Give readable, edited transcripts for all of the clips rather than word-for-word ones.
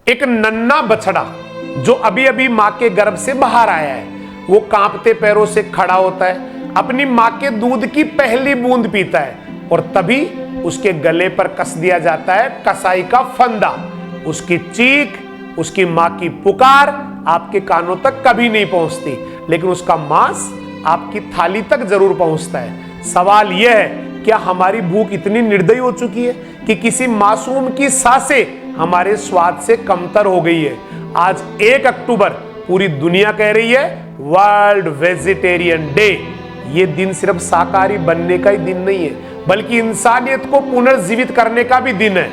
एक नन्हा बछड़ा जो अभी अभी माँ के गर्भ से बाहर आया है, वो कांपते पैरों से खड़ा होता है, अपनी माँ के दूध की पहली बूंद पीता है और तभी उसके गले पर कस दिया जाता है कसाई का फंदा। उसकी चीख, उसकी माँ की पुकार आपके कानों तक कभी नहीं पहुंचती, लेकिन उसका मांस आपकी थाली तक जरूर पहुंचता है। सवाल यह है, क्या हमारी भूख इतनी निर्दयी हो चुकी है कि किसी मासूम की सांसें हमारे स्वाद से कमतर हो गई है? आज 1 अक्टूबर पूरी दुनिया कह रही है वर्ल्ड वेजिटेरियन डे। ये दिन सिर्फ शाकाहारी बनने का ही दिन नहीं है, बल्कि इंसानियत को पुनर्जीवित करने का भी दिन है।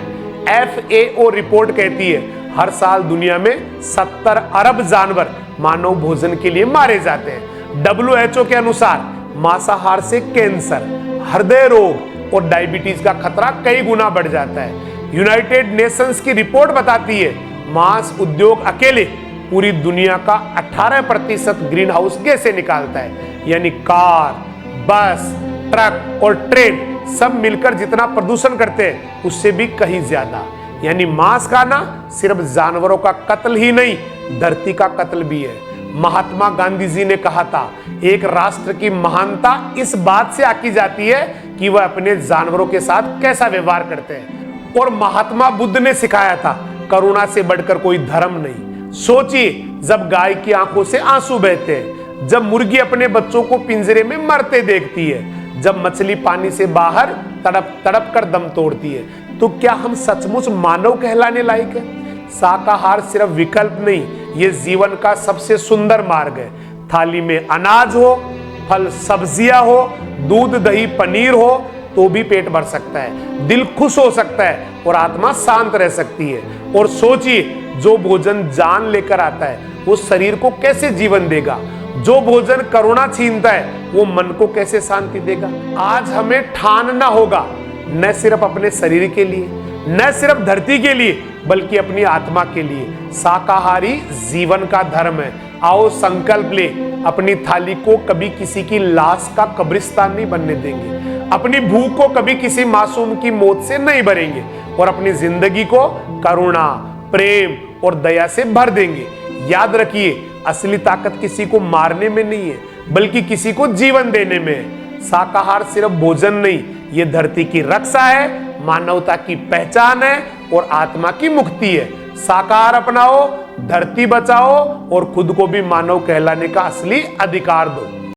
FAO रिपोर्ट कहती है हर साल दुनिया में 70 अरब जानवर मानव भोजन के लिए मारे जाते हैं। WHO के अनुसार मांसाहार से कैंसर, हृदय रोग और डायबिटीज का खतरा कई गुना बढ़ जाता है। यूनाइटेड नेशंस की रिपोर्ट बताती है मांस उद्योग अकेले पूरी दुनिया का 18% ग्रीन हाउस गैसें निकालता है। यानी कार, बस, ट्रक और ट्रेन सब मिलकर जितना प्रदूषण करते हैं उससे भी कहीं ज्यादा। यानी मांस खाना सिर्फ जानवरों का कत्ल ही नहीं, धरती का कत्ल भी है। महात्मा गांधी जी ने कहा था, एक राष्ट्र की महानता इस बात से आकी जाती है कि वह अपने जानवरों के साथ कैसा व्यवहार करते हैं। और महात्मा बुद्ध ने सिखाया था, करुणा से बढ़कर कोई धर्म नहीं। सोचिए, जब गाय की आंखों से आंसू बहते हैं, जब मुर्गी अपने बच्चों को पिंजरे में मरते देखती है, जब मछली पानी से बाहर तड़प तड़प कर दम तोड़ती है, तो क्या हम सचमुच मानव कहलाने लायक है? शाकाहार सिर्फ विकल्प नहीं, ये जीवन का सबसे सुंदर मार्ग है। थाली में अनाज हो, फल सब्जियां हो, दूध दही पनीर हो तो भी पेट भर सकता है, दिल खुश हो सकता है और आत्मा शांत रह सकती है। और सोचिए, जो भोजन जान लेकर आता है वो शरीर को कैसे जीवन देगा? जो भोजन करुणा छीनता है वो मन को कैसे शांति देगा? आज हमें ठानना होगा, न सिर्फ अपने शरीर के लिए, न सिर्फ धरती के लिए, बल्कि अपनी आत्मा के लिए। शाकाहारी जीवन का धर्म है। आओ संकल्प ले, अपनी थाली को कभी किसी की लाश का कब्रिस्तान नहीं बनने देंगे, अपनी भूख को कभी किसी मासूम की मौत से नहीं भरेंगे और अपनी जिंदगी को करुणा, प्रेम और दया से भर देंगे। याद रखिए, असली ताकत किसी को मारने में नहीं है, बल्कि किसी को जीवन देने में है। शाकाहार सिर्फ भोजन नहीं, ये धरती की रक्षा है, मानवता की पहचान है और आत्मा की मुक्ति है। शाकाहार अपनाओ, धरती बचाओ और खुद को भी मानव कहलाने का असली अधिकार दो।